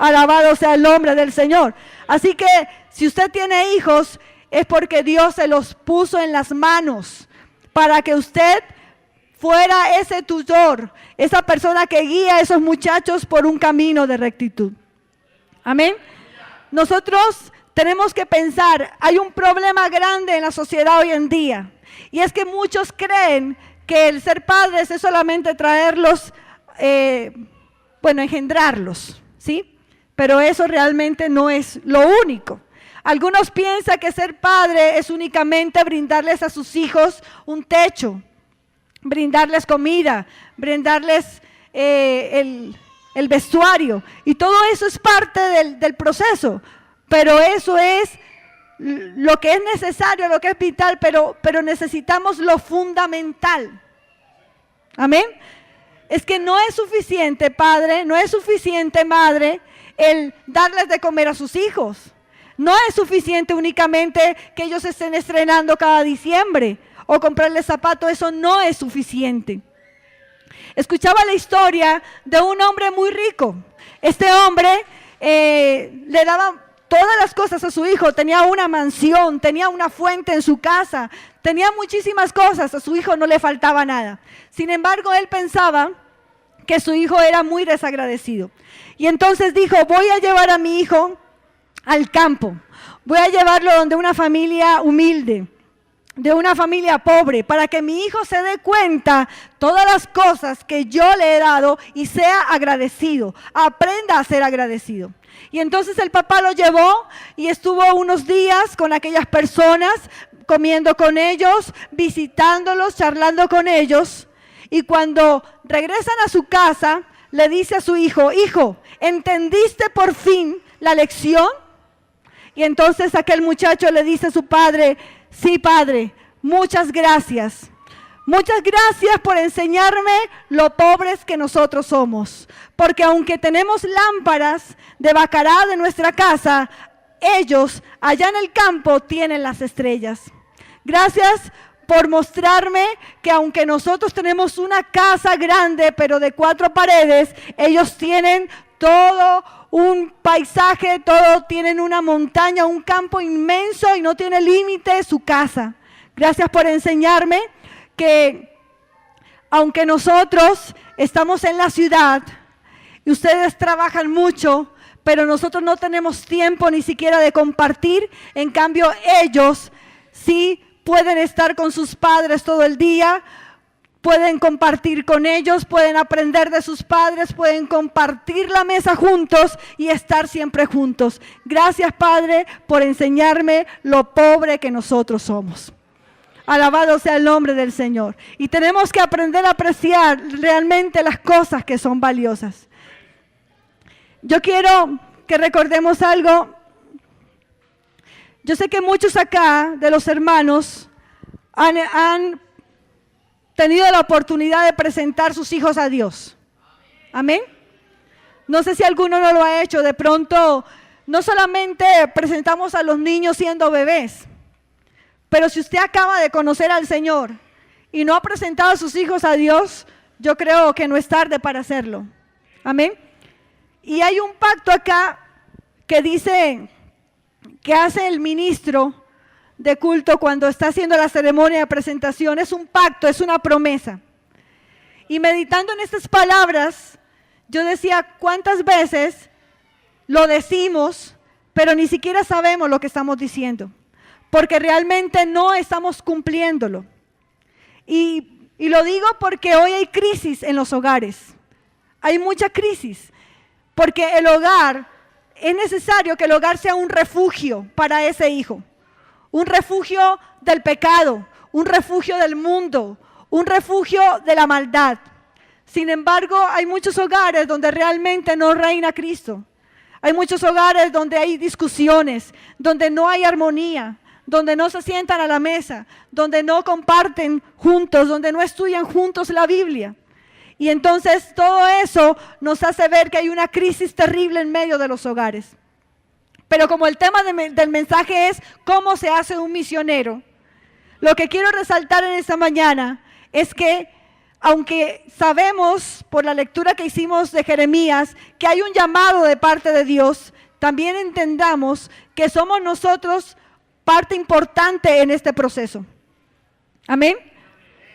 Alabado sea el nombre del Señor. Así que si usted tiene hijos, es porque Dios se los puso en las manos para que usted fuera ese tutor, esa persona que guía a esos muchachos por un camino de rectitud. Amén. Nosotros tenemos que pensar, hay un problema grande en la sociedad hoy en día, y es que muchos creen que el ser padres es solamente traerlos, engendrarlos, ¿sí? Pero eso realmente no es lo único. Algunos piensan que ser padre es únicamente brindarles a sus hijos un techo, brindarles comida, brindarles el vestuario, y todo eso es parte del proceso, pero eso es lo que es necesario, lo que es vital, pero necesitamos lo fundamental. Amén. Es que no es suficiente, padre, no es suficiente, madre, el darles de comer a sus hijos. No es suficiente únicamente que ellos estén estrenando cada diciembre o comprarles zapatos, eso no es suficiente. Escuchaba la historia de un hombre muy rico. Este hombre le daba todas las cosas a su hijo, tenía una mansión, tenía una fuente en su casa, tenía muchísimas cosas, a su hijo no le faltaba nada. Sin embargo, él pensaba que su hijo era muy desagradecido. Y entonces dijo, voy a llevar a mi hijo al campo, voy a llevarlo donde una familia humilde, de una familia pobre, para que mi hijo se dé cuenta todas las cosas que yo le he dado y sea agradecido, aprenda a ser agradecido. Y entonces el papá lo llevó y estuvo unos días con aquellas personas, comiendo con ellos, visitándolos, charlando con ellos. Y cuando regresan a su casa, le dice a su hijo, hijo, ¿entendiste por fin la lección? Y entonces aquel muchacho le dice a su padre, sí, padre, muchas gracias. Muchas gracias por enseñarme lo pobres que nosotros somos. Porque aunque tenemos lámparas de bacará de nuestra casa, ellos allá en el campo tienen las estrellas. Gracias por mostrarme que aunque nosotros tenemos una casa grande, pero de 4 paredes, ellos tienen todo un paisaje, todo tienen una montaña, un campo inmenso y no tiene límite su casa. Gracias por enseñarme que aunque nosotros estamos en la ciudad y ustedes trabajan mucho, pero nosotros no tenemos tiempo ni siquiera de compartir, en cambio ellos sí pueden estar con sus padres todo el día, pueden compartir con ellos, pueden aprender de sus padres, pueden compartir la mesa juntos y estar siempre juntos. Gracias, Padre, por enseñarme lo pobre que nosotros somos. Alabado sea el nombre del Señor. Y tenemos que aprender a apreciar realmente las cosas que son valiosas. Yo quiero que recordemos algo. Yo sé que muchos acá de los hermanos han tenido la oportunidad de presentar sus hijos a Dios. Amén. No sé si alguno no lo ha hecho. De pronto, no solamente presentamos a los niños siendo bebés, pero si usted acaba de conocer al Señor y no ha presentado a sus hijos a Dios, yo creo que no es tarde para hacerlo. Amén. Y hay un pacto acá que dice que hace el ministro de culto cuando está haciendo la ceremonia de presentación. Es un pacto, es una promesa. Y meditando en estas palabras, yo decía, ¿cuántas veces lo decimos, pero ni siquiera sabemos lo que estamos diciendo? Porque realmente no estamos cumpliéndolo. Y lo digo porque hoy hay crisis en los hogares. Hay mucha crisis. Porque el hogar, es necesario que el hogar sea un refugio para ese hijo. Un refugio del pecado, un refugio del mundo, un refugio de la maldad. Sin embargo, hay muchos hogares donde realmente no reina Cristo. Hay muchos hogares donde hay discusiones, donde no hay armonía, donde no se sientan a la mesa, donde no comparten juntos, donde no estudian juntos la Biblia. Y entonces todo eso nos hace ver que hay una crisis terrible en medio de los hogares. Pero como el tema del mensaje es cómo se hace un misionero, lo que quiero resaltar en esta mañana es que aunque sabemos por la lectura que hicimos de Jeremías que hay un llamado de parte de Dios, también entendamos que somos nosotros parte importante en este proceso. Amén.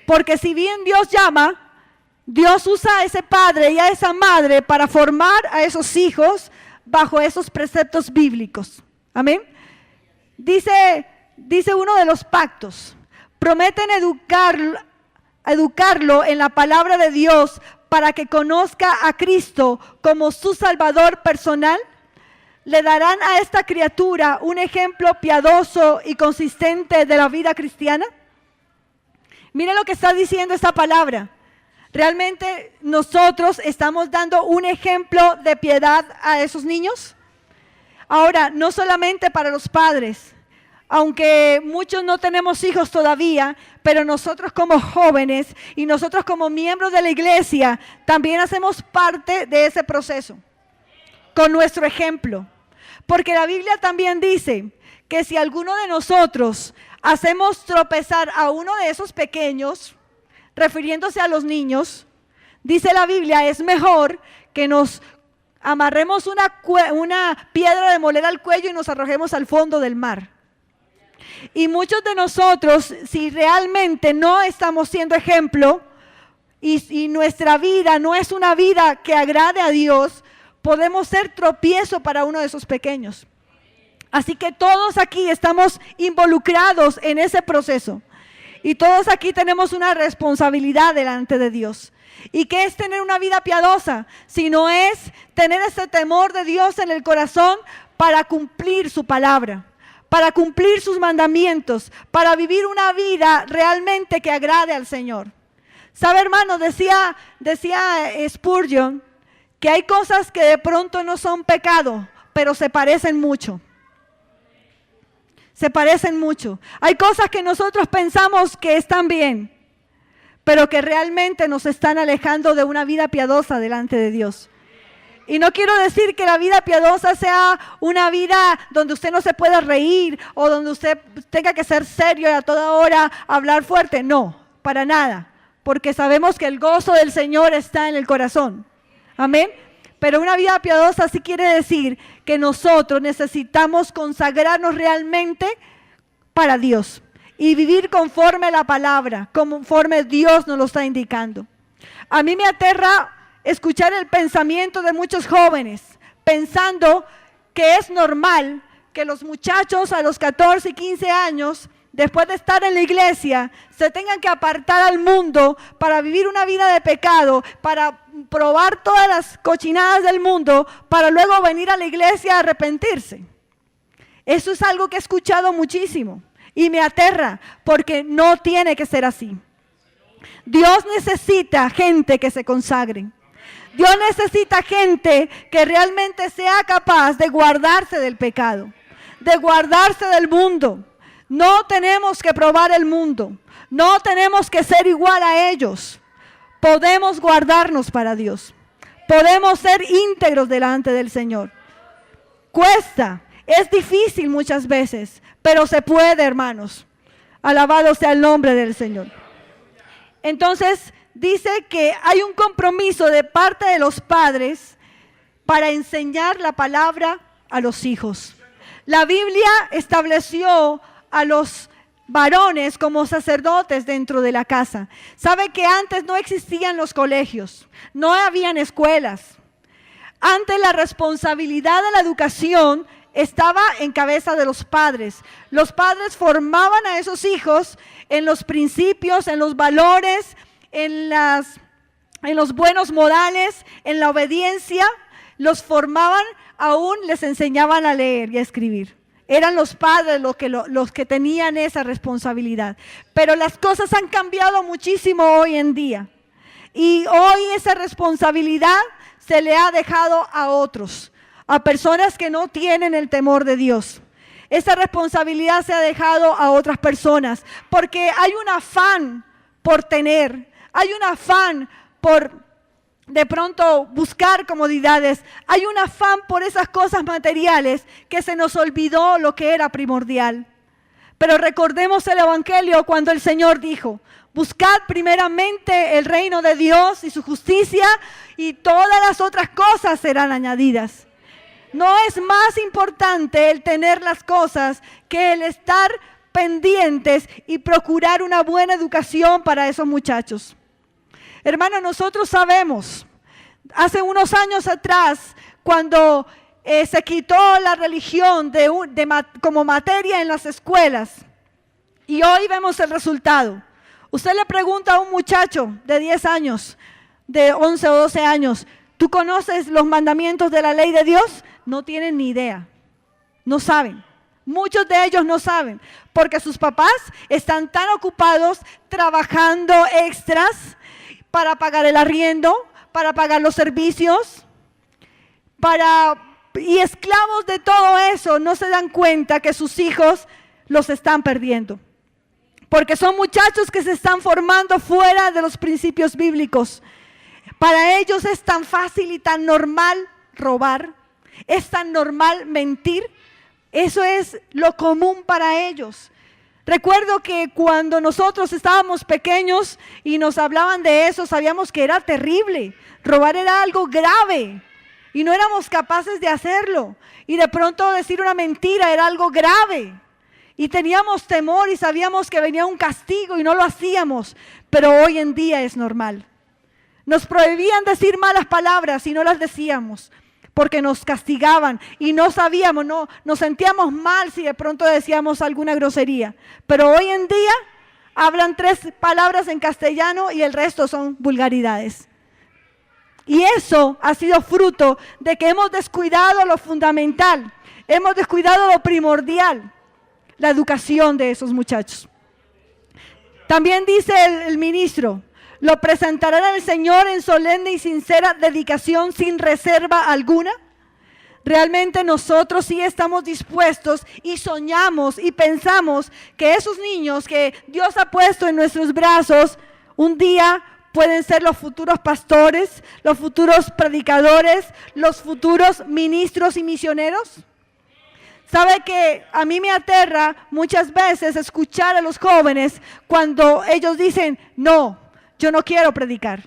Porque si bien Dios llama, Dios usa a ese padre y a esa madre para formar a esos hijos bajo esos preceptos bíblicos. Amén. Dice uno de los pactos, prometen educarlo en la palabra de Dios para que conozca a Cristo como su Salvador personal. Le darán a esta criatura un ejemplo piadoso y consistente de la vida cristiana. Mire lo que está diciendo esta palabra. ¿Realmente nosotros estamos dando un ejemplo de piedad a esos niños? Ahora, no solamente para los padres, aunque muchos no tenemos hijos todavía, pero nosotros como jóvenes y nosotros como miembros de la iglesia también hacemos parte de ese proceso con nuestro ejemplo. Porque la Biblia también dice que si alguno de nosotros hacemos tropezar a uno de esos pequeños, refiriéndose a los niños, dice la Biblia, es mejor que nos amarremos una piedra de moler al cuello y nos arrojemos al fondo del mar. Y muchos de nosotros, si realmente no estamos siendo ejemplo y nuestra vida no es una vida que agrade a Dios, podemos ser tropiezo para uno de esos pequeños. Así que todos aquí estamos involucrados en ese proceso. Y todos aquí tenemos una responsabilidad delante de Dios. ¿Y qué es tener una vida piadosa? Si no es tener ese temor de Dios en el corazón para cumplir su palabra, para cumplir sus mandamientos, para vivir una vida realmente que agrade al Señor. ¿Sabe, hermano? Decía Spurgeon que hay cosas que de pronto no son pecado, pero se parecen mucho. Se parecen mucho. Hay cosas que nosotros pensamos que están bien, pero que realmente nos están alejando de una vida piadosa delante de Dios. Y no quiero decir que la vida piadosa sea una vida donde usted no se pueda reír o donde usted tenga que ser serio y a toda hora hablar fuerte. No, para nada, porque sabemos que el gozo del Señor está en el corazón. Amén. Pero una vida piadosa sí quiere decir que nosotros necesitamos consagrarnos realmente para Dios y vivir conforme a la palabra, conforme Dios nos lo está indicando. A mí me aterra escuchar el pensamiento de muchos jóvenes, pensando que es normal que los muchachos a los 14 y 15 años, después de estar en la iglesia, se tengan que apartar al mundo para vivir una vida de pecado, para probar todas las cochinadas del mundo, para luego venir a la iglesia a arrepentirse. Eso es algo que he escuchado muchísimo y me aterra porque no tiene que ser así. Dios necesita gente que se consagre. Dios necesita gente que realmente sea capaz de guardarse del pecado, de guardarse del mundo. No tenemos que probar el mundo, no tenemos que ser igual a ellos. Podemos guardarnos para Dios, podemos ser íntegros delante del Señor. Cuesta, es difícil muchas veces, pero se puede, hermanos. Alabado sea el nombre del Señor. Entonces, dice que hay un compromiso de parte de los padres para enseñar la palabra a los hijos. La Biblia estableció a los varones como sacerdotes dentro de la casa. Sabe que antes no existían los colegios, no habían escuelas. Antes la responsabilidad de la educación estaba en cabeza de los padres. Los padres formaban a esos hijos en los principios, en los valores, en los buenos modales, en la obediencia. Los formaban, aún les enseñaban a leer y a escribir. Eran los padres los que tenían esa responsabilidad. Pero las cosas han cambiado muchísimo hoy en día. Y hoy esa responsabilidad se le ha dejado a otros, a personas que no tienen el temor de Dios. Esa responsabilidad se ha dejado a otras personas, porque hay un afán por tener, hay un afán por de pronto buscar comodidades, hay un afán por esas cosas materiales que se nos olvidó lo que era primordial. Pero recordemos el Evangelio cuando el Señor dijo: Buscad primeramente el reino de Dios y su justicia, y todas las otras cosas serán añadidas. No es más importante el tener las cosas que el estar pendientes y procurar una buena educación para esos muchachos. Hermanos, nosotros sabemos, hace unos años atrás, cuando se quitó la religión como materia en las escuelas, y hoy vemos el resultado. Usted le pregunta a un muchacho de 10 años, de 11 o 12 años, ¿tú conoces los mandamientos de la ley de Dios? No tienen ni idea, no saben. Muchos de ellos no saben, porque sus papás están tan ocupados trabajando extras para pagar el arriendo, para pagar los servicios, y esclavos de todo eso, no se dan cuenta que sus hijos los están perdiendo. Porque son muchachos que se están formando fuera de los principios bíblicos. Para ellos es tan fácil y tan normal robar, es tan normal mentir. Eso es lo común para ellos. Recuerdo que cuando nosotros estábamos pequeños y nos hablaban de eso, sabíamos que era terrible. Robar era algo grave y no éramos capaces de hacerlo. Y de pronto decir una mentira era algo grave. Y teníamos temor y sabíamos que venía un castigo y no lo hacíamos. Pero hoy en día es normal. Nos prohibían decir malas palabras y no las decíamos, porque nos castigaban y no sabíamos, nos sentíamos mal si de pronto decíamos alguna grosería. Pero hoy en día hablan 3 palabras en castellano y el resto son vulgaridades. Y eso ha sido fruto de que hemos descuidado lo fundamental, hemos descuidado lo primordial, la educación de esos muchachos. También dice el ministro, lo presentarán al Señor en solemne y sincera dedicación sin reserva alguna. Realmente nosotros sí estamos dispuestos y soñamos y pensamos que esos niños que Dios ha puesto en nuestros brazos, un día pueden ser los futuros pastores, los futuros predicadores, los futuros ministros y misioneros. ¿Sabe que a mí me aterra muchas veces escuchar a los jóvenes cuando ellos dicen, no, yo no quiero predicar,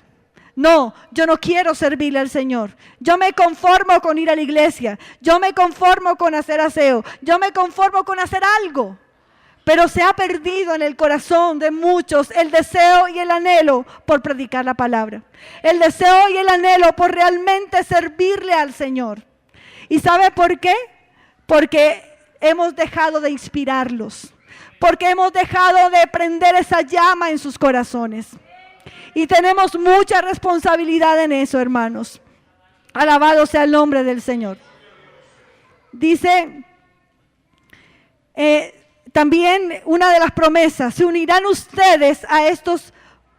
no, yo no quiero servirle al Señor, yo me conformo con ir a la iglesia, yo me conformo con hacer aseo, yo me conformo con hacer algo? Pero se ha perdido en el corazón de muchos el deseo y el anhelo por predicar la palabra, el deseo y el anhelo por realmente servirle al Señor. ¿Y sabe por qué? Porque hemos dejado de inspirarlos, porque hemos dejado de prender esa llama en sus corazones. Y tenemos mucha responsabilidad en eso, hermanos. Alabado sea el nombre del Señor. Dice, también una de las promesas, se unirán ustedes a estos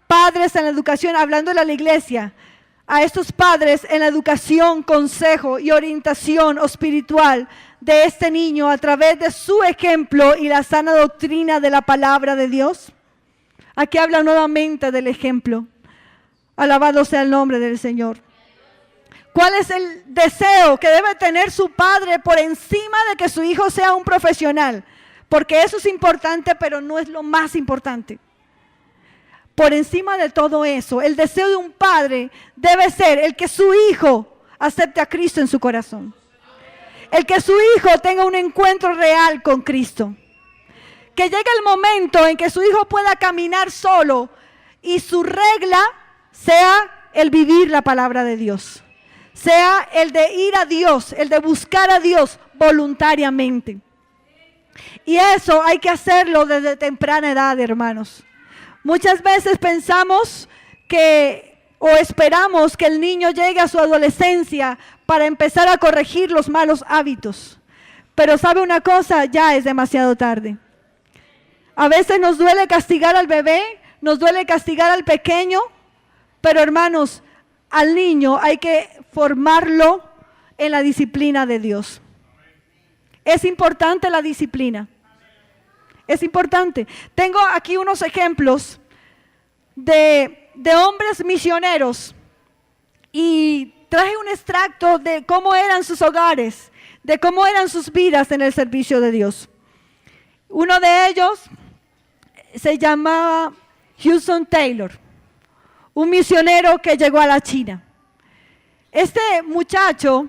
padres en la educación, hablando de la iglesia, a estos padres en la educación, consejo y orientación espiritual de este niño a través de su ejemplo y la sana doctrina de la palabra de Dios. Aquí habla nuevamente del ejemplo. Alabado sea el nombre del Señor. ¿Cuál es el deseo que debe tener su padre por encima de que su hijo sea un profesional? Porque eso es importante, pero no es lo más importante. Por encima de todo eso, el deseo de un padre debe ser el que su hijo acepte a Cristo en su corazón. El que su hijo tenga un encuentro real con Cristo. Que llegue el momento en que su hijo pueda caminar solo y su regla sea el vivir la palabra de Dios. Sea el de ir a Dios, el de buscar a Dios voluntariamente. Y eso hay que hacerlo desde temprana edad, hermanos. Muchas veces pensamos o esperamos que el niño llegue a su adolescencia para empezar a corregir los malos hábitos. Pero ¿sabe una cosa? Ya es demasiado tarde. A veces nos duele castigar al bebé, nos duele castigar al pequeño, pero hermanos, al niño hay que formarlo en la disciplina de Dios. Es importante la disciplina. Es importante. Tengo aquí unos ejemplos de hombres misioneros y traje un extracto de cómo eran sus hogares, de cómo eran sus vidas en el servicio de Dios. Uno de ellos se llamaba Hudson Taylor, un misionero que llegó a la China. Este muchacho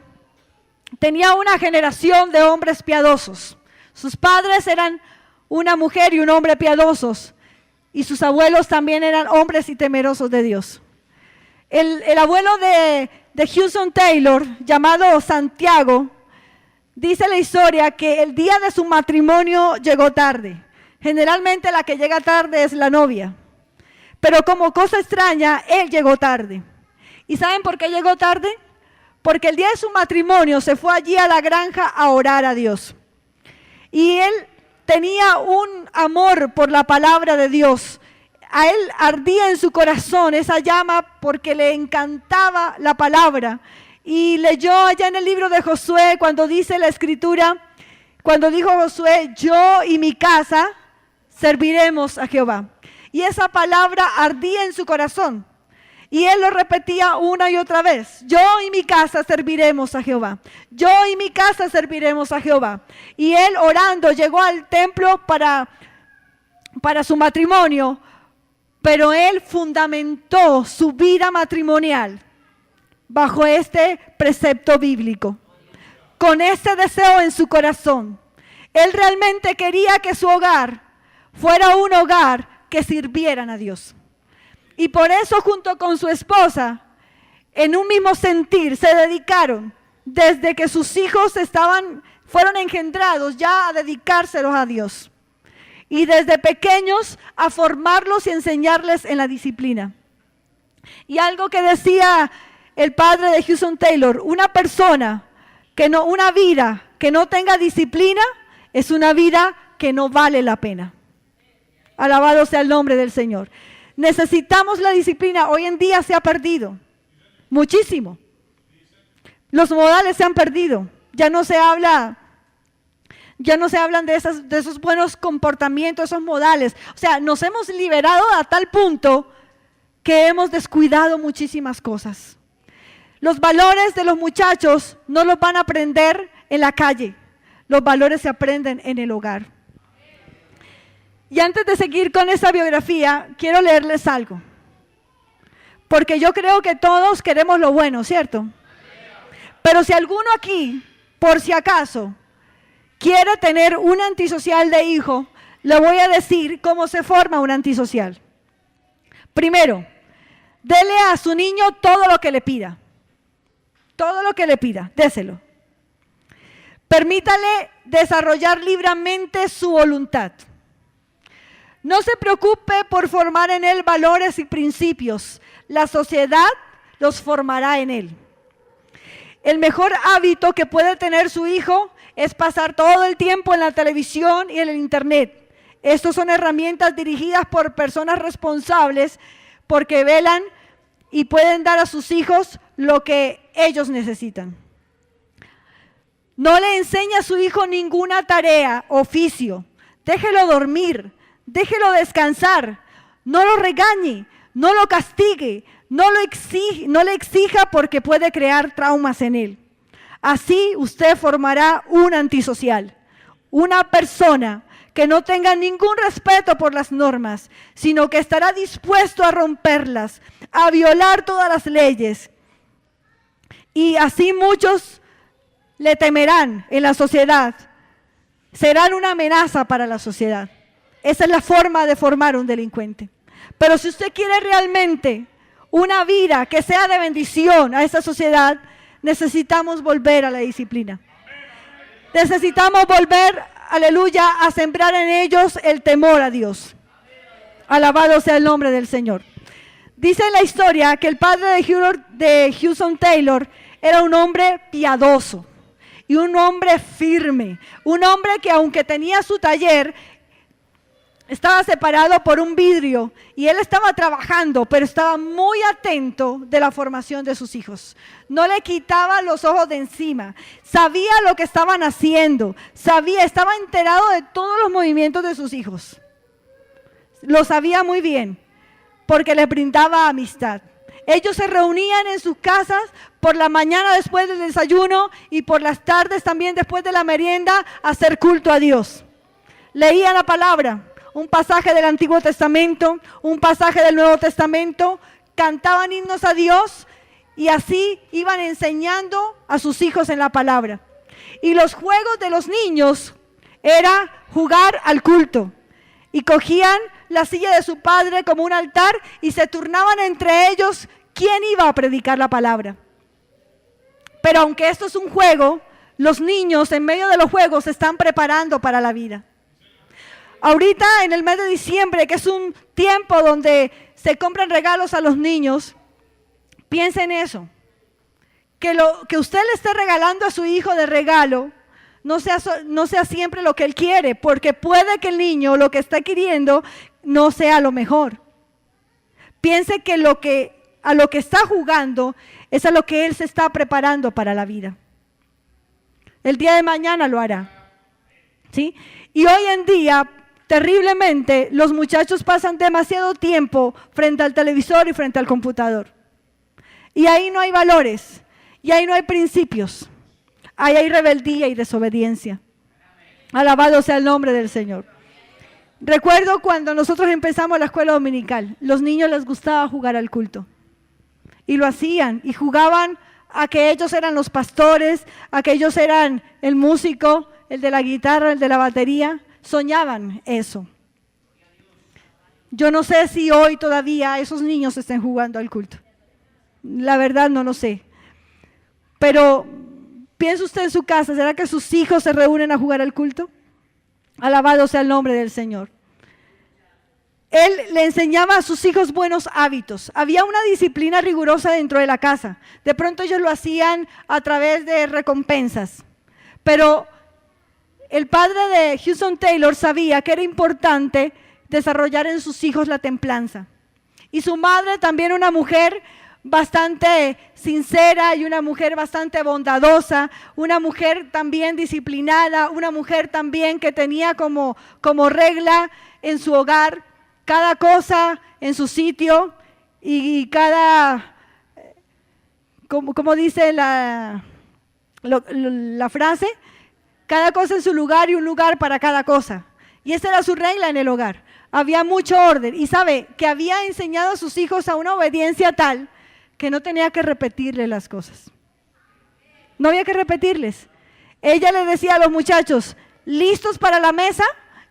tenía una generación de hombres piadosos. Sus padres eran una mujer y un hombre piadosos, y sus abuelos también eran hombres y temerosos de Dios. El abuelo de Hudson Taylor, llamado Santiago, dice la historia que el día de su matrimonio llegó tarde. Generalmente la que llega tarde es la novia, pero como cosa extraña, él llegó tarde. ¿Y saben por qué llegó tarde? Porque el día de su matrimonio se fue allí a la granja a orar a Dios. Y él tenía un amor por la palabra de Dios. A él ardía en su corazón esa llama porque le encantaba la palabra. Y leyó allá en el libro de Josué cuando dice la escritura, cuando dijo Josué, yo y mi casa serviremos a Jehová. Y esa palabra ardía en su corazón. Y él lo repetía una y otra vez. Yo y mi casa serviremos a Jehová. Yo y mi casa serviremos a Jehová. Y él orando llegó al templo para su matrimonio. Pero él fundamentó su vida matrimonial bajo este precepto bíblico. Con este deseo en su corazón. Él realmente quería que su hogar fuera un hogar que sirvieran a Dios. Y por eso junto con su esposa, en un mismo sentir, se dedicaron, desde que sus hijos fueron engendrados, ya a dedicárselos a Dios. Y desde pequeños a formarlos y enseñarles en la disciplina. Y algo que decía el padre de Hudson Taylor, una vida que no tenga disciplina, es una vida que no vale la pena. Alabado sea el nombre del Señor. Necesitamos la disciplina. Hoy en día se ha perdido muchísimo. Los modales se han perdido. Ya no se hablan de esos buenos comportamientos, esos modales. O sea, nos hemos liberado a tal punto que hemos descuidado muchísimas cosas. Los valores de los muchachos no los van a aprender en la calle. Los valores se aprenden en el hogar. Y antes de seguir con esa biografía, quiero leerles algo. Porque yo creo que todos queremos lo bueno, ¿cierto? Pero si alguno aquí, por si acaso, quiere tener un antisocial de hijo, le voy a decir cómo se forma un antisocial. Primero, dele a su niño todo lo que le pida. Todo lo que le pida, déselo. Permítale desarrollar libremente su voluntad. No se preocupe por formar en él valores y principios. La sociedad los formará en él. El mejor hábito que puede tener su hijo es pasar todo el tiempo en la televisión y en el internet. Estos son herramientas dirigidas por personas responsables porque velan y pueden dar a sus hijos lo que ellos necesitan. No le enseñe a su hijo ninguna tarea, oficio. Déjelo dormir. Déjelo descansar, no lo regañe, no lo castigue, no le exija porque puede crear traumas en él. Así usted formará un antisocial, una persona que no tenga ningún respeto por las normas, sino que estará dispuesto a romperlas, a violar todas las leyes. Y así muchos le temerán en la sociedad, serán una amenaza para la sociedad. Esa es la forma de formar un delincuente. Pero si usted quiere realmente una vida que sea de bendición a esta sociedad, necesitamos volver a la disciplina. Necesitamos volver, aleluya, a sembrar en ellos el temor a Dios. Alabado sea el nombre del Señor. Dice la historia que el padre de Hudson Taylor era un hombre piadoso y un hombre firme. Un hombre que aunque tenía su taller, estaba separado por un vidrio y él estaba trabajando, pero estaba muy atento de la formación de sus hijos. No le quitaba los ojos de encima. Sabía lo que estaban haciendo. Estaba enterado de todos los movimientos de sus hijos. Lo sabía muy bien porque les brindaba amistad. Ellos se reunían en sus casas por la mañana después del desayuno y por las tardes también después de la merienda a hacer culto a Dios. Leían la palabra. un pasaje del Antiguo Testamento, un pasaje del Nuevo Testamento, cantaban himnos a Dios y así iban enseñando a sus hijos en la palabra. Y los juegos de los niños era jugar al culto. Y cogían la silla de su padre como un altar y se turnaban entre ellos quién iba a predicar la palabra. Pero aunque esto es un juego, los niños en medio de los juegos se están preparando para la vida. Ahorita en el mes de diciembre, que es un tiempo donde se compran regalos a los niños, piensen eso. Que lo que usted le esté regalando a su hijo de regalo no sea siempre lo que él quiere, porque puede que el niño lo que está queriendo no sea lo mejor. Piense que a lo que está jugando es a lo que él se está preparando para la vida. El día de mañana lo hará, ¿sí? Y hoy en día, terriblemente, los muchachos pasan demasiado tiempo frente al televisor y frente al computador. Y ahí no hay valores, y ahí no hay principios. Ahí hay rebeldía y desobediencia. Alabado sea el nombre del Señor. Recuerdo cuando nosotros empezamos la escuela dominical, los niños les gustaba jugar al culto. Y lo hacían, y jugaban a que ellos eran los pastores, a que ellos eran el músico, el de la guitarra, el de la batería. Soñaban eso. Yo no sé si hoy todavía esos niños estén jugando al culto. La verdad no lo sé. Pero piensa usted en su casa, ¿será que sus hijos se reúnen a jugar al culto? Alabado sea el nombre del Señor. Él le enseñaba a sus hijos buenos hábitos. Había una disciplina rigurosa dentro de la casa. De pronto ellos lo hacían a través de recompensas. Pero el padre de Hudson Taylor sabía que era importante desarrollar en sus hijos la templanza. Y su madre, también una mujer bastante sincera y una mujer bastante bondadosa, una mujer también disciplinada, una mujer también que tenía como regla en su hogar cada cosa en su sitio y cada, como dice la frase, cada cosa en su lugar y un lugar para cada cosa. Y esa era su regla en el hogar. Había mucho orden y sabe que había enseñado a sus hijos a una obediencia tal que no tenía que repetirle las cosas. No había que repetirles. Ella le decía a los muchachos, ¿listos para la mesa?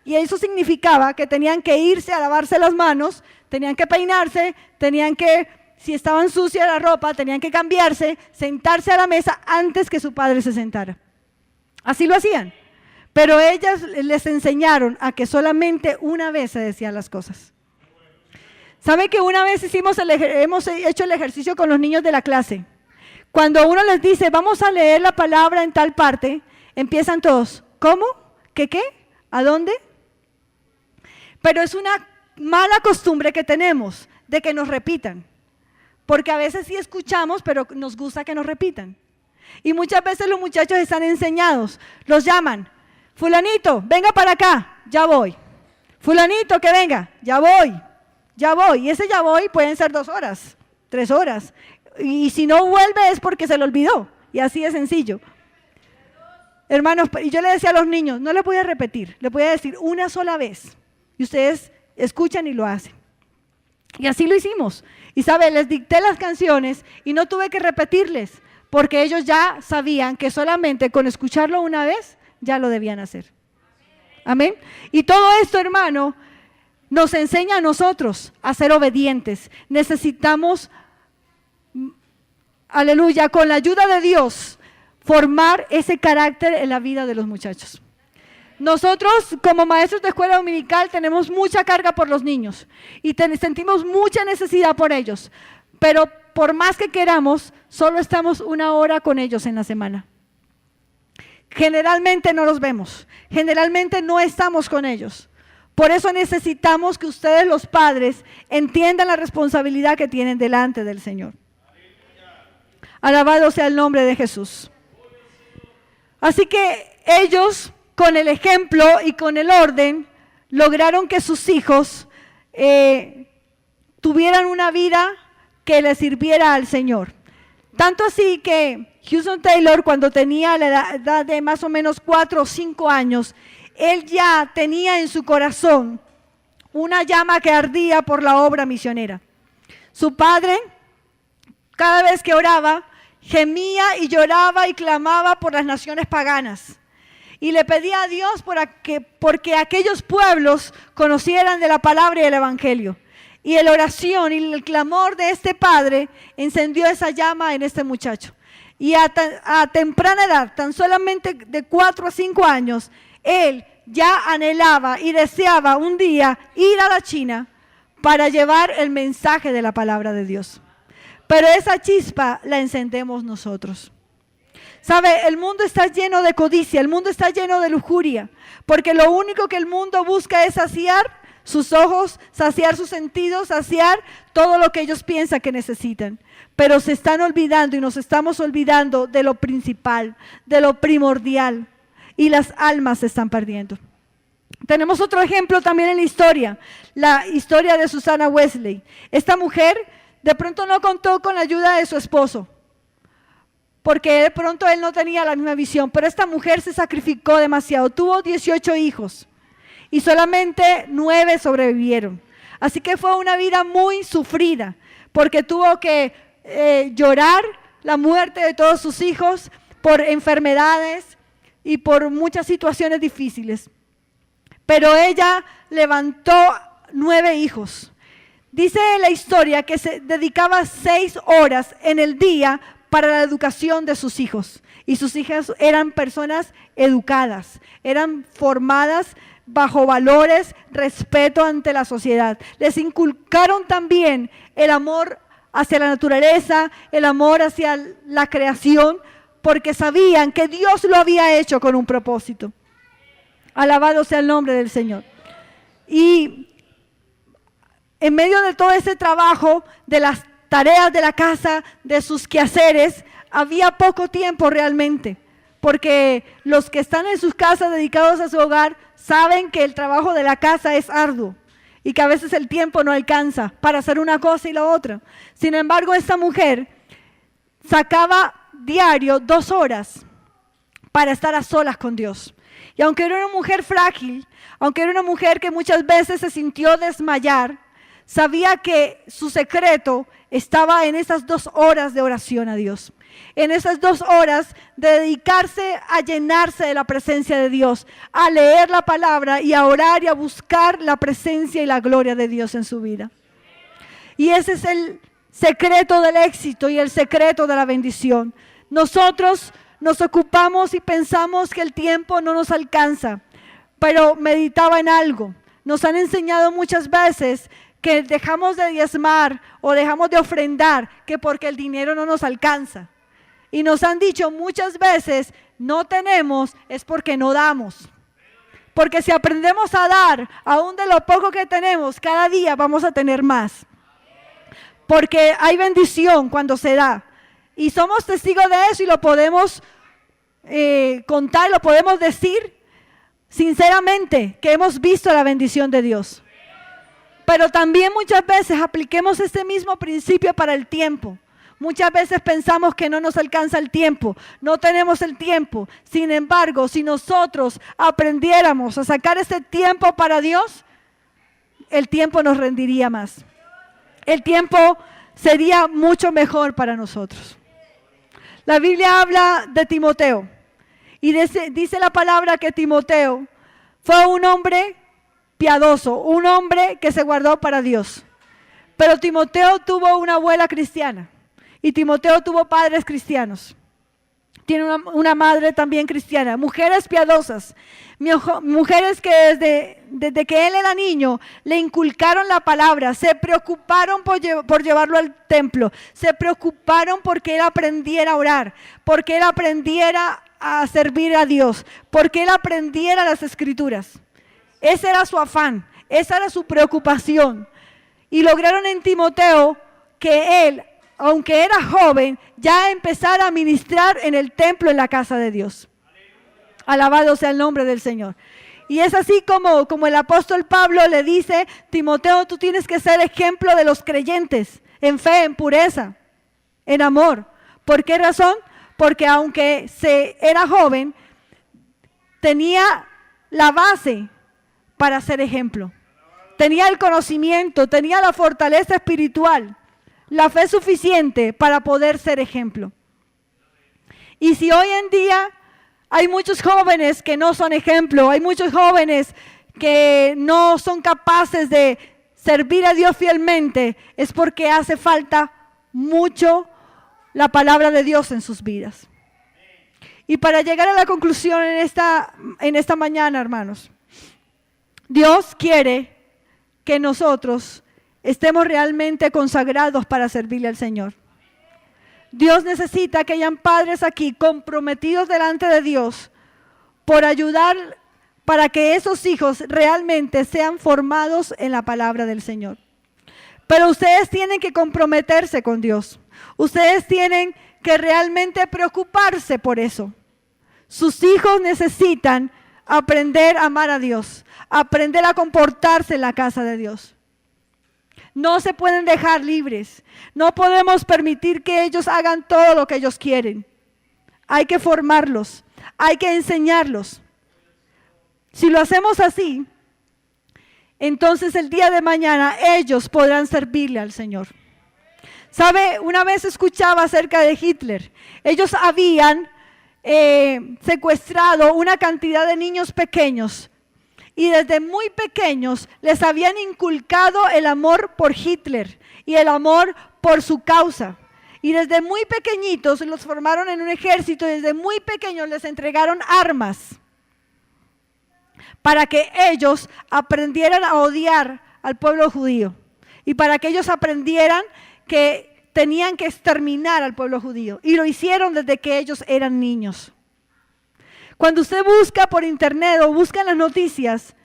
Y eso significaba que tenían que irse a lavarse las manos, tenían que peinarse, tenían que, si estaban sucia la ropa, tenían que cambiarse, sentarse a la mesa antes que su padre se sentara. Así lo hacían. Pero ellas les enseñaron a que solamente una vez se decían las cosas. ¿Sabe que una vez hemos hecho el ejercicio con los niños de la clase? Cuando uno les dice, vamos a leer la palabra en tal parte, empiezan todos, ¿cómo? ¿Qué? ¿A dónde? Pero es una mala costumbre que tenemos de que nos repitan. Porque a veces sí escuchamos, pero nos gusta que nos repitan. Y muchas veces los muchachos están enseñados, los llaman, fulanito, venga para acá, ya voy. Fulanito, que venga, ya voy. Ya voy, y ese ya voy pueden ser 2 horas, 3 horas. Y si no vuelve es porque se lo olvidó. Y así de sencillo. Hermanos, y yo le decía a los niños, no les voy a repetir, les voy a decir una sola vez. Y ustedes escuchan y lo hacen. Y así lo hicimos. Y sabe, les dicté las canciones y no tuve que repetirles, porque ellos ya sabían que solamente con escucharlo una vez ya lo debían hacer. Amén. Y todo esto, hermano, nos enseña a nosotros a ser obedientes. Necesitamos, aleluya, con la ayuda de Dios, formar ese carácter en la vida de los muchachos. Nosotros como maestros de escuela dominical tenemos mucha carga por los niños y sentimos mucha necesidad por ellos, pero por más que queramos, solo estamos 1 hora con ellos en la semana. Generalmente no los vemos, generalmente no estamos con ellos. Por eso necesitamos que ustedes, los padres, entiendan la responsabilidad que tienen delante del Señor. Alabado sea el nombre de Jesús. Así que ellos, con el ejemplo y con el orden, lograron que sus hijos tuvieran una vida que les sirviera al Señor. Tanto así que Hudson Taylor, cuando tenía la edad de más o menos 4 o 5 años, él ya tenía en su corazón una llama que ardía por la obra misionera. Su padre, cada vez que oraba, gemía y lloraba y clamaba por las naciones paganas. Y le pedía a Dios porque aquellos pueblos conocieran de la palabra y el evangelio. Y la oración y el clamor de este padre encendió esa llama en este muchacho. Y a temprana edad, tan solamente de 4 a 5 años, él ya anhelaba y deseaba un día ir a la China para llevar el mensaje de la palabra de Dios. Pero esa chispa la encendemos nosotros. ¿Sabe? El mundo está lleno de codicia, el mundo está lleno de lujuria, porque lo único que el mundo busca es saciar sus ojos, saciar sus sentidos, saciar todo lo que ellos piensan que necesitan. Pero se están olvidando y nos estamos olvidando de lo principal, de lo primordial, y las almas se están perdiendo. Tenemos otro ejemplo también en la historia de Susana Wesley. Esta mujer de pronto no contó con la ayuda de su esposo, porque de pronto él no tenía la misma visión, pero esta mujer se sacrificó demasiado. Tuvo 18 hijos y solamente 9 sobrevivieron. Así que fue una vida muy sufrida, porque tuvo que llorar la muerte de todos sus hijos por enfermedades y por muchas situaciones difíciles. Pero ella levantó 9 hijos. Dice la historia que se dedicaba 6 horas en el día para la educación de sus hijos. Y sus hijas eran personas educadas, eran formadas bajo valores, respeto ante la sociedad. Les inculcaron también el amor hacia la naturaleza, el amor hacia la creación, porque sabían que Dios lo había hecho con un propósito. Alabado sea el nombre del Señor. Y en medio de todo ese trabajo, de las tareas de la casa, de sus quehaceres, había poco tiempo realmente, porque los que están en sus casas dedicados a su hogar saben que el trabajo de la casa es arduo y que a veces el tiempo no alcanza para hacer una cosa y la otra. Sin embargo, esta mujer sacaba diario 2 horas para estar a solas con Dios. Y aunque era una mujer frágil, aunque era una mujer que muchas veces se sintió desmayar, sabía que su secreto estaba en esas 2 horas de oración a Dios. En esas 2 horas de dedicarse a llenarse de la presencia de Dios, a leer la palabra y a orar y a buscar la presencia y la gloria de Dios en su vida. Y ese es el secreto del éxito y el secreto de la bendición. Nosotros nos ocupamos y pensamos que el tiempo no nos alcanza, pero meditaba en algo. Nos han enseñado muchas veces que dejamos de diezmar o dejamos de ofrendar, que porque el dinero no nos alcanza. Y nos han dicho muchas veces, no tenemos, es porque no damos. Porque si aprendemos a dar, aún de lo poco que tenemos, cada día vamos a tener más. Porque hay bendición cuando se da. Y somos testigos de eso y lo podemos contar, lo podemos decir sinceramente, que hemos visto la bendición de Dios. Pero también muchas veces apliquemos este mismo principio para el tiempo. Muchas veces pensamos que no nos alcanza el tiempo, no tenemos el tiempo. Sin embargo, si nosotros aprendiéramos a sacar ese tiempo para Dios, el tiempo nos rendiría más. El tiempo sería mucho mejor para nosotros. La Biblia habla de Timoteo y dice la palabra que Timoteo fue un hombre piadoso, un hombre que se guardó para Dios. Pero Timoteo tuvo una abuela cristiana y Timoteo tuvo padres cristianos. Tiene una madre también cristiana, mujeres piadosas, mujeres que desde que él era niño le inculcaron la palabra, se preocuparon por llevarlo al templo, se preocuparon porque él aprendiera a orar, porque él aprendiera a servir a Dios, porque él aprendiera las escrituras. Ese era su afán, esa era su preocupación. Y lograron en Timoteo que él, aunque era joven, ya empezara a ministrar en el templo, en la casa de Dios. Alabado sea el nombre del Señor. Y es así como el apóstol Pablo le dice, Timoteo, tú tienes que ser ejemplo de los creyentes, en fe, en pureza, en amor. ¿Por qué razón? Porque aunque era joven, tenía la base para ser ejemplo. tenía el conocimiento, tenía la fortaleza espiritual, la fe suficiente para poder ser ejemplo. Y si hoy en día hay muchos jóvenes que no son ejemplo, hay muchos jóvenes que no son capaces de servir a Dios fielmente, es porque hace falta mucho la palabra de Dios en sus vidas. Y para llegar a la conclusión en esta mañana, hermanos, Dios quiere que nosotros estemos realmente consagrados para servirle al Señor. Dios necesita que hayan padres aquí comprometidos delante de Dios por ayudar para que esos hijos realmente sean formados en la palabra del Señor. Pero ustedes tienen que comprometerse con Dios. Ustedes tienen que realmente preocuparse por eso. Sus hijos necesitan aprender a amar a Dios, aprender a comportarse en la casa de Dios. No se pueden dejar libres. No podemos permitir que ellos hagan todo lo que ellos quieren. Hay que formarlos, hay que enseñarlos. Si lo hacemos así, entonces el día de mañana ellos podrán servirle al Señor. ¿Sabe? Una vez escuchaba acerca de Hitler. Ellos habían secuestrado una cantidad de niños pequeños y desde muy pequeños les habían inculcado el amor por Hitler y el amor por su causa. Y desde muy pequeñitos los formaron en un ejército y desde muy pequeños les entregaron armas para que ellos aprendieran a odiar al pueblo judío y para que ellos aprendieran que tenían que exterminar al pueblo judío. Y lo hicieron desde que ellos eran niños. Cuando usted busca por internet o busca en las noticias,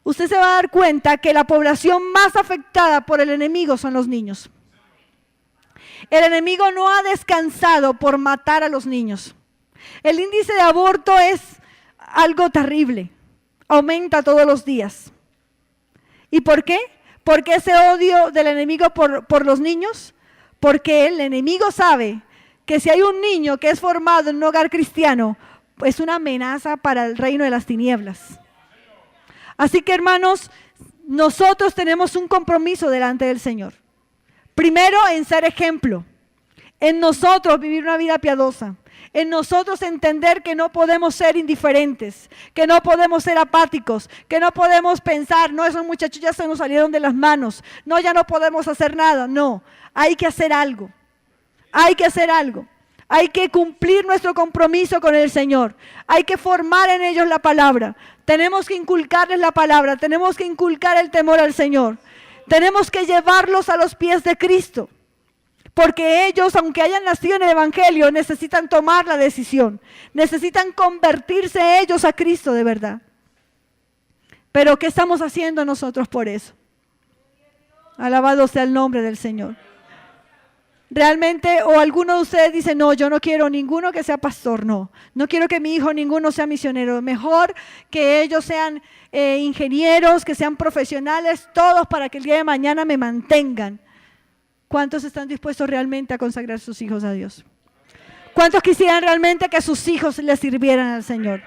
usted se va a dar cuenta que la población más afectada por el enemigo son los niños. El enemigo no ha descansado por matar a los niños. El índice de aborto es algo terrible. Aumenta todos los días. ¿Y por qué? ¿Por qué ese odio del enemigo por los niños? Porque el enemigo sabe que si hay un niño que es formado en un hogar cristiano, es una amenaza para el reino de las tinieblas. Así que, hermanos, nosotros tenemos un compromiso delante del Señor. Primero, en ser ejemplo. En nosotros vivir una vida piadosa. En nosotros entender que no podemos ser indiferentes, que no podemos ser apáticos, que no podemos pensar, no, esos muchachos ya se nos salieron de las manos, no, ya no podemos hacer nada. No, hay que hacer algo, hay que hacer algo. Hay que cumplir nuestro compromiso con el Señor. Hay que formar en ellos la palabra. Tenemos que inculcarles la palabra, tenemos que inculcar el temor al Señor. Tenemos que llevarlos a los pies de Cristo. Porque ellos, aunque hayan nacido en el Evangelio, necesitan tomar la decisión. Necesitan convertirse ellos a Cristo de verdad. Pero ¿qué estamos haciendo nosotros por eso? Alabado sea el nombre del Señor. Realmente, o alguno de ustedes dice, no, yo no quiero ninguno que sea pastor, no quiero que mi hijo ninguno sea misionero, mejor que ellos sean ingenieros, que sean profesionales, todos para que el día de mañana me mantengan. ¿Cuántos están dispuestos realmente a consagrar sus hijos a Dios? ¿Cuántos quisieran realmente que sus hijos les sirvieran al Señor?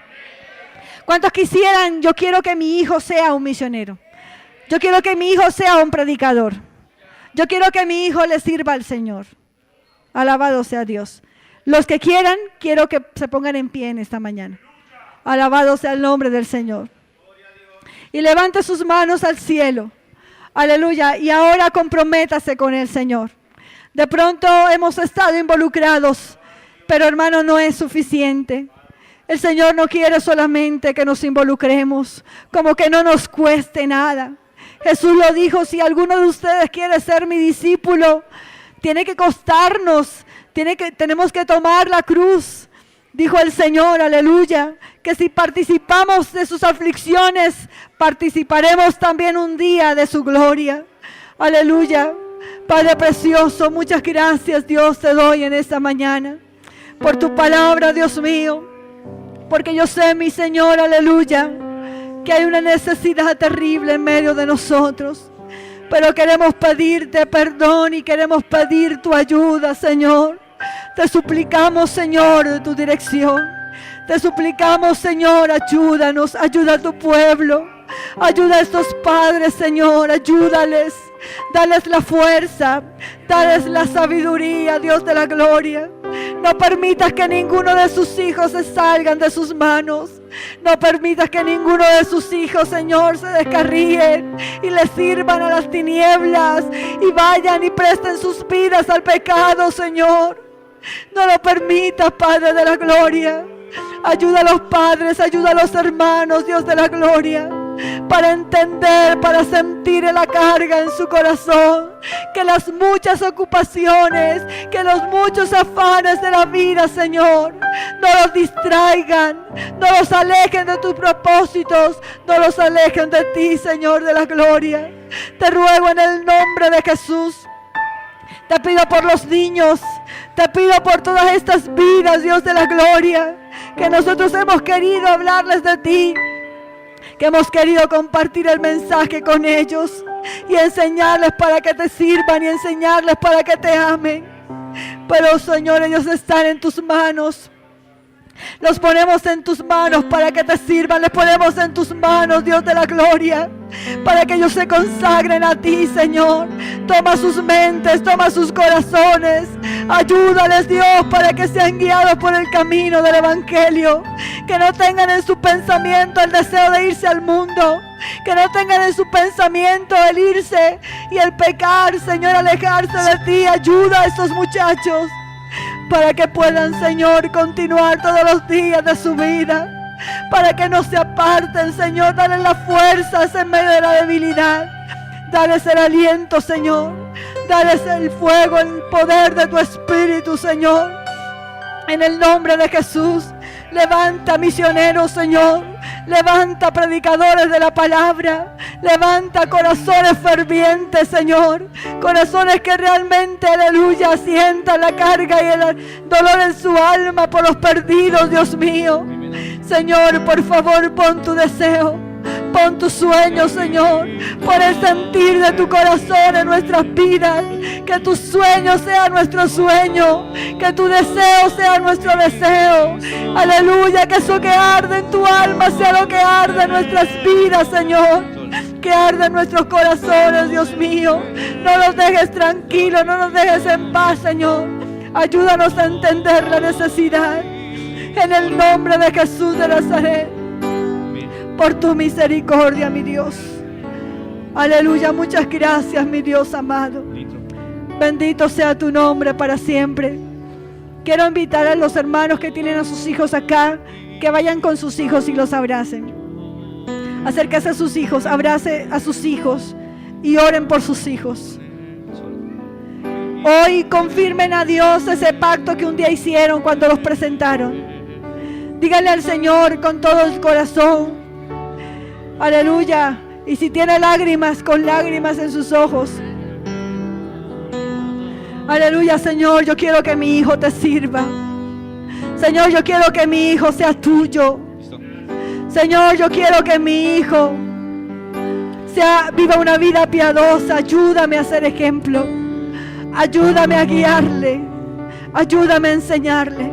¿Cuántos quisieran, yo quiero que mi hijo sea un misionero? Yo quiero que mi hijo sea un predicador. Yo quiero que mi hijo le sirva al Señor. Alabado sea Dios. Los que quieran, quiero que se pongan en pie en esta mañana. Alabado sea el nombre del Señor. Y levante sus manos al cielo. Aleluya. Y ahora comprométase con el Señor. De pronto hemos estado involucrados, pero hermano, no es suficiente. El Señor no quiere solamente que nos involucremos, como que no nos cueste nada. Jesús lo dijo, si alguno de ustedes quiere ser mi discípulo, tiene que costarnos, tenemos que tomar la cruz. Dijo el Señor, aleluya, que si participamos de sus aflicciones, participaremos también un día de su gloria. Aleluya. Padre precioso, muchas gracias Dios te doy en esta mañana por tu palabra, Dios mío, porque yo sé, mi Señor, aleluya, que hay una necesidad terrible en medio de nosotros, pero queremos pedirte perdón y queremos pedir tu ayuda, Señor. Te suplicamos, Señor, de tu dirección. Te suplicamos, Señor, ayúdanos, ayuda a tu pueblo. Ayuda a estos padres, Señor, ayúdales. Dales la fuerza, dales la sabiduría, Dios de la gloria. No permitas que ninguno de sus hijos se salgan de sus manos. No permitas que ninguno de sus hijos, Señor, se descarríen y le sirvan a las tinieblas y vayan y presten sus vidas al pecado, Señor. No lo permitas, Padre de la gloria. Ayuda a los padres, ayuda a los hermanos, Dios de la gloria, para entender, para sentir la carga en su corazón, que las muchas ocupaciones, que los muchos afanes de la vida, Señor, no los distraigan, no los alejen de tus propósitos, no los alejen de ti, Señor de la gloria. Te ruego en el nombre de Jesús. Te pido por los niños, te pido por todas estas vidas, Dios de la gloria, que nosotros hemos querido hablarles de ti, que hemos querido compartir el mensaje con ellos y enseñarles para que te sirvan y enseñarles para que te amen. Pero, Señor, ellos están en tus manos. Los ponemos en tus manos para que te sirvan. Les ponemos en tus manos, Dios de la gloria, para que ellos se consagren a ti, Señor. Toma sus mentes, toma sus corazones. Ayúdales, Dios, para que sean guiados por el camino del Evangelio. Que no tengan en su pensamiento el deseo de irse al mundo. Que no tengan en su pensamiento el irse y el pecar, Señor, alejarse de ti. Ayuda a estos muchachos para que puedan, Señor, continuar todos los días de su vida, para que no se aparten, Señor. Dale las fuerzas en medio de la debilidad, dales el aliento, Señor, dales el fuego, el poder de tu Espíritu, Señor. En el nombre de Jesús, levanta misioneros, Señor. Levanta predicadores de la palabra. Levanta corazones fervientes, Señor. Corazones que realmente, aleluya, sientan la carga y el dolor en su alma por los perdidos, Dios mío. Señor, por favor, pon tu deseo, pon tu sueño, Señor. Pon el sentir de tu corazón en nuestras vidas. Que tu sueño sea nuestro sueño, que tu deseo sea nuestro deseo. Aleluya, que eso que arde en tu alma sea lo que arde en nuestras vidas, Señor. Que arde en nuestros corazones, Dios mío. No nos dejes tranquilos, no nos dejes en paz, Señor. Ayúdanos a entender la necesidad. En el nombre de Jesús de Nazaret, por tu misericordia, mi Dios. Aleluya, muchas gracias, mi Dios amado. Bendito sea tu nombre para siempre. Quiero invitar a los hermanos que tienen a sus hijos acá, que vayan con sus hijos y los abracen. Acérquese a sus hijos, abrace a sus hijos y oren por sus hijos. Hoy confirmen a Dios ese pacto que un día hicieron cuando los presentaron. Díganle al Señor con todo el corazón. Aleluya. Y si tiene lágrimas, con lágrimas en sus ojos. Aleluya, Señor, yo quiero que mi hijo te sirva. Señor, yo quiero que mi hijo sea tuyo. Señor, yo quiero que mi hijo viva una vida piadosa. Ayúdame a ser ejemplo. Ayúdame a guiarle. Ayúdame a enseñarle.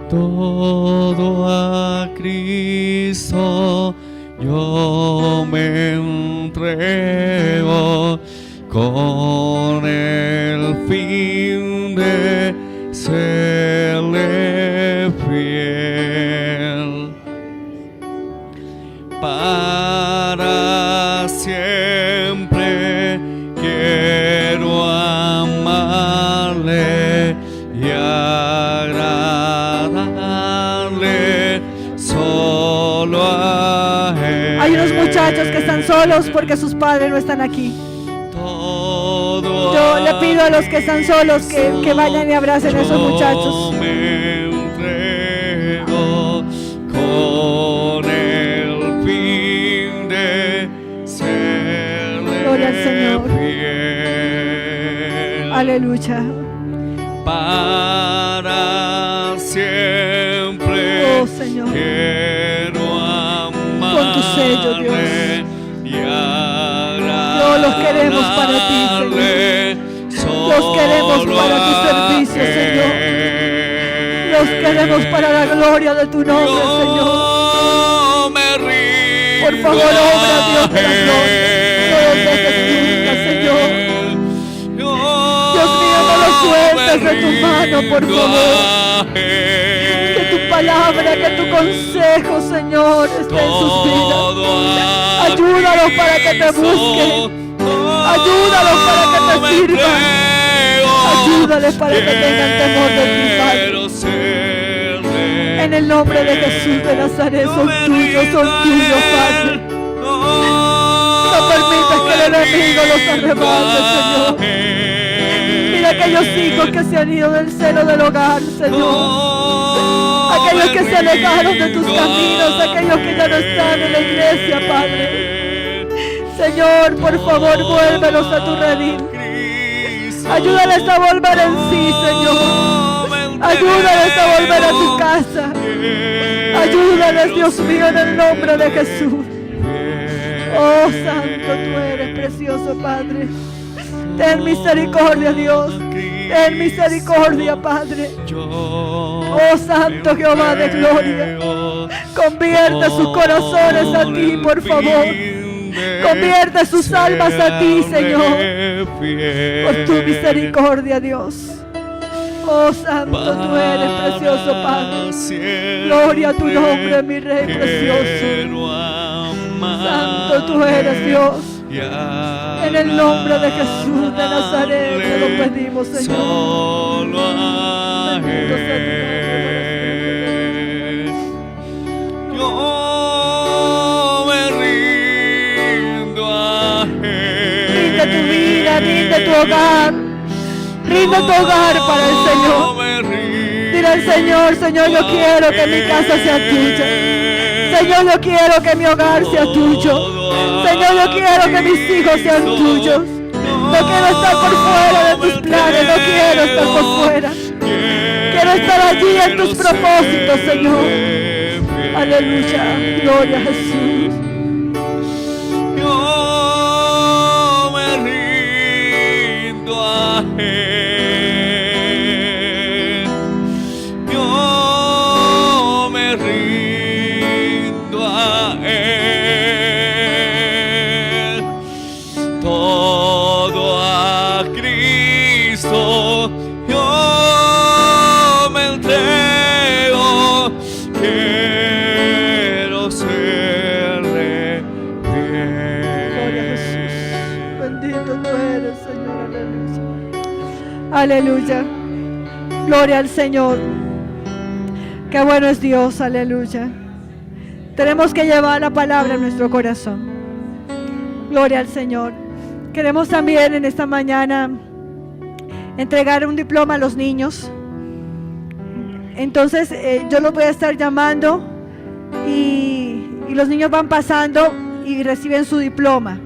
Todo a Cristo yo me entrego, con el fin de serle fiel. Para siempre quiero amarle y agradarle solo a Él. Hay unos muchachos que están solos porque sus padres no están aquí. Yo le pido a los que están solos que vayan y abracen a esos muchachos. Me entrego con el fin de serle Gloria al Señor. fiel. Aleluya. Para siempre, Oh, Señor, quiero amarle con tu sello, Dios. y agradarle. Oh, los queremos para ti, Señor. Los queremos para tu servicio, Señor. Los queremos para la gloria de tu nombre, Señor. Me rindo. Por favor, obra, Dios de la gloria. No los dejes nunca, Señor. Dios mío, no los sueltes de tu mano, por favor. Que tu palabra, que tu consejo, Señor, esté en sus vidas. Ayúdalos para que te busquen. Ayúdalos para que te sirvan. Ayúdales para que tengan temor de ti, Padre. En el nombre de Jesús de Nazaret, son tuyos, Padre. No permitas que el enemigo los arrebate, Señor. Mira aquellos hijos que se han ido del seno del hogar, Señor. Aquellos que se alejaron de tus caminos, aquellos que ya no están en la iglesia, Padre. Señor, por favor, vuélvelos a tu redil. Ayúdales a volver en sí, Señor. Ayúdales a volver a tu casa. Ayúdales, Dios mío, en el nombre de Jesús. Oh, Santo, tú eres precioso, Padre. Ten misericordia, Dios. Ten misericordia, Padre. Oh, Santo Jehová de gloria. Convierte sus corazones a ti, por favor. Convierte sus almas a ti, Señor, por tu misericordia, Dios. Oh, Santo, tú eres precioso, Padre. Gloria a tu nombre, mi Rey precioso. Santo, tú eres Dios. En el nombre de Jesús de Nazaret te lo pedimos, Señor. Bendito sea tu nombre. Rinde tu vida, rinde tu hogar. Rinde tu hogar para el Señor. Dile al Señor, Señor, yo quiero que mi casa sea tuya. Señor, yo quiero que mi hogar sea tuyo. Señor, yo quiero que mis hijos sean tuyos. No quiero estar por fuera de tus planes, no quiero estar por fuera. Quiero estar allí en tus propósitos, Señor. Aleluya, gloria a Jesús. Yo me rindo a Él. Yo me rindo a Él. Todo a Cristo. Yo me entrego. Quiero serle fiel. Gloria a Jesús. Bendito tú eres, Señor. Aleluya. Aleluya. Gloria al Señor. Qué bueno es Dios. Aleluya. Tenemos que llevar la palabra en nuestro corazón. Gloria al Señor. Queremos también en esta mañana entregar un diploma a los niños. Entonces yo los voy a estar llamando y los niños van pasando y reciben su diploma.